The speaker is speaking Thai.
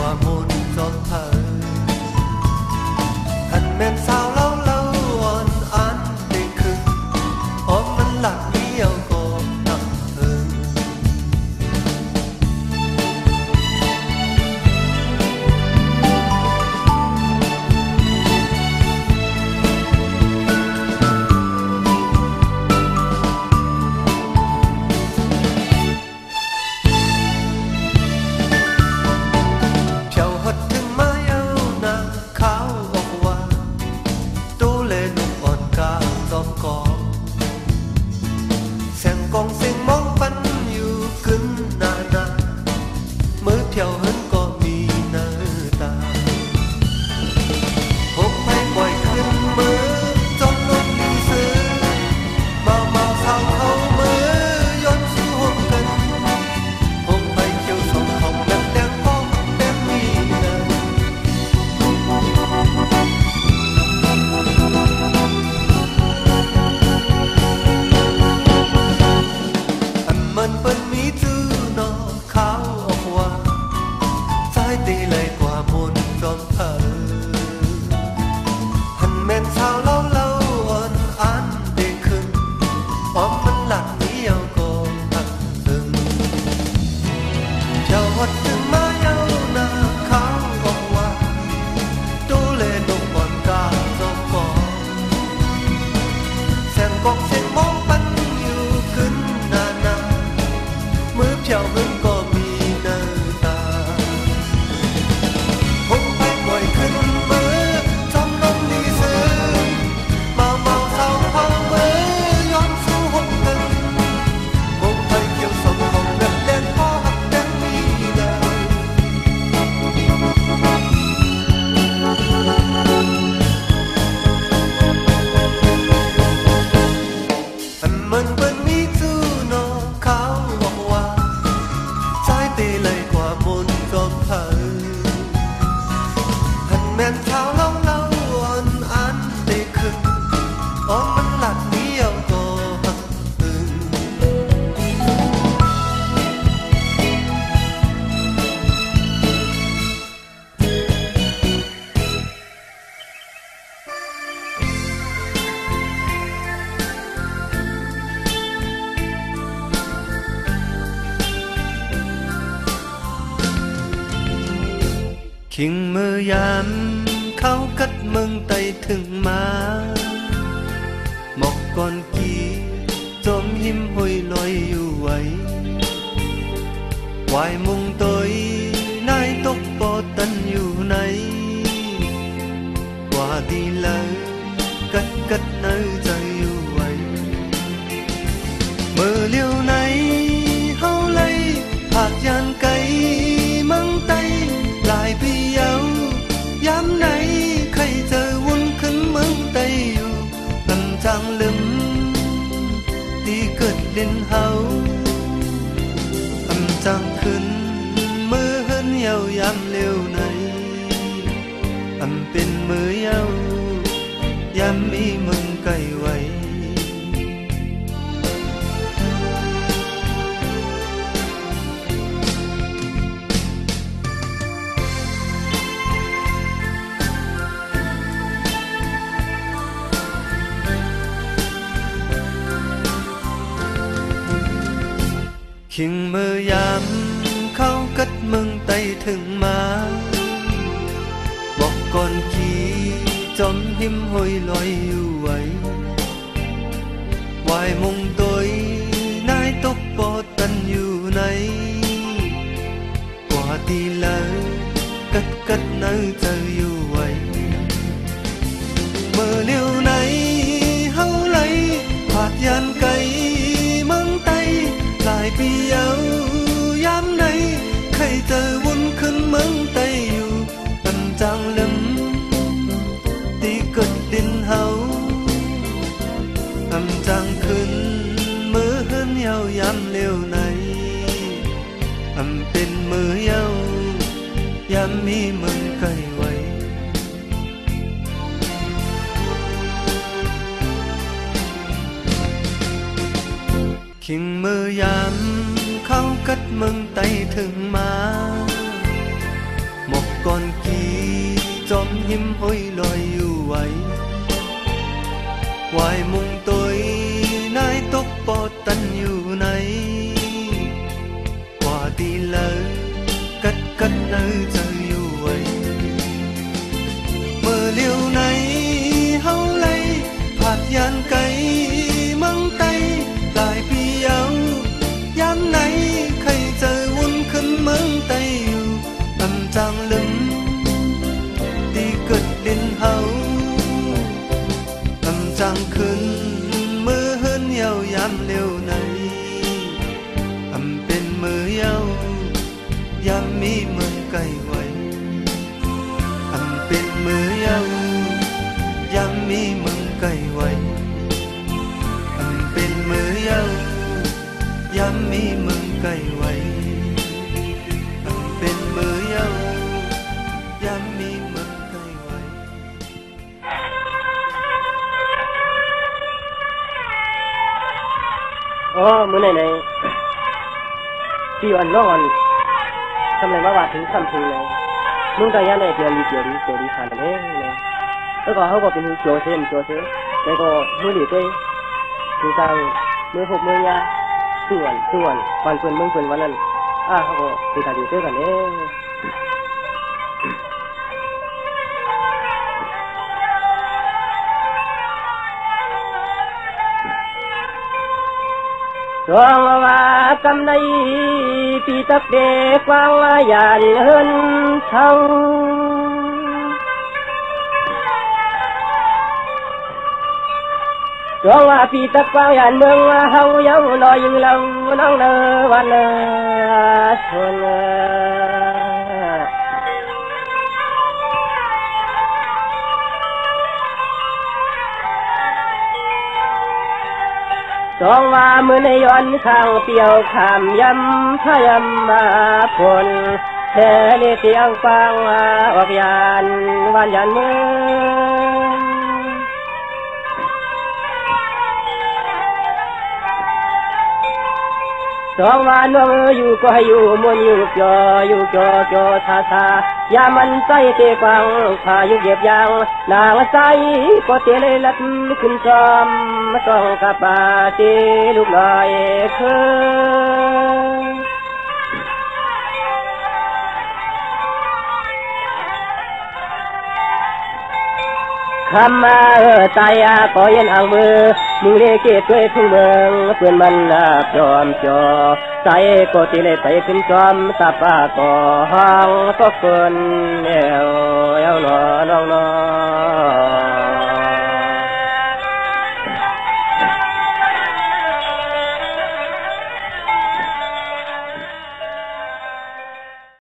qua muôn gió thở hẳn men sao lâu lâu on án để khưng ômมันหลักเดียวก็นับถึงคิงมือยามเขากัดเมืองไต่ถึงมาหมอกก่อนกี่จมหิมห้อยลอยอยู่ไว้วายมุงตอยนายตกปอตันอยู่ไหนกว่าดีเลยกัดเนยใจอยู่ไว้เมื่อเลี้ยวไหนเฮาเลยผากยานไกลเมืองไต่ลายพี่เยาวยามไหนใครเจอวุ่นขึ้นเมืองไต้อยู่ลำจางลืมที่เกิดเล่นเฮาลำจางขึ้นมือเฮินเยาวยามเร็วไหนเป็นมือเยาวยามมีมึงใกล้ไว้คิงมือยามเขากัดมึงไต่ถึงมาบอกก่อนกี่จมหิมห้อยลอยอยู่ไว้วายมุงตอยนายตกปอตันอยู่ไหนกว่าตีเลยกัดเนยเจออยู่ไว้เมื่อเลี้ยวไหนเฮาไหลผาดยานไกลเมืองไต้ลายพี่เยาวยามไหนใครเจอวุ่นขึ้นเมืองไต้อยู่ลำจางลืมตีเกิดดินเฮาลำจางขึ้นมือเฮินเยาวยามเร็วไหนเป็นมือเยาวยามมีมึงใกล้ไว้คิงมือยามเขากัดมึงไต่ถึงมาหมอก ก่อนขี่จอมยิ้มห้อยลอยอยู่ไว้วายมุงตัวนายตกปอดตันอยู่ไหนว่าดีเลยกัดเนอจะอยู่ไว้เมื่อเลี้ยวไหนเฮาเลยผาดยานไกลมังไตลายพี่เยายามไหนใครเจอวุ่นขึ้นเมืองไตอยู่อำจางลืมตีเกิดดินเฮาอำจางขึ้นมือเฮินเยาวยามเลี้ยวไหนอำเป็นมือเยาวยามมีเมืองไกลไว้อำเป็นมือเยาวยามมีเมืองไกลไว้อำเป็นมือเยาวยามมีเมืองไกลไว้อำเป็นมือเยาวยามมีเมืองไกลไว้อ๋อมื้อไหนที่วันร้อนทำไมว่าวาดถึงคำถึงเลยมึงก็ยังได้เดียวดีผ่านเองเลยแล้วก็เขาก็เป็นโจเซแล้วก็มือหลีด้วยคือทางมือพวกมือยาส่วนวันเปิ่นเมืองเปิ่นวันนั้นเขาก็เป็นการดีด้วยกันเองจงว่ากำในปีตักเด็กวางยานเฮินเท่าจงว่าปีตักวางยานเมืองเฮาเยาลอยยิงเราน้องเนวันชนจงว่ามือในย้อนข้างเปียวขามย้ำพยำมาผลแทเลเสียงฟังออกยานวันยันเมืองจงว่าน้องอยู่ก็ให้อยู่มวนอยู่จอทายามันใจเตะฟังพายุเก็บยางนางใจก็เตะเลยลัดขึ้นจอมต้องกับปาเตลูกลอยเคยคำมาตายก็ยันอ่างมือมึงเล่เกตด้วยทุ่งเมืองเพื่อนมันจอมจอใจก็ตีเลยไปขึ้นจอมตาป้าก็ห้องก็เกินเอวน้อง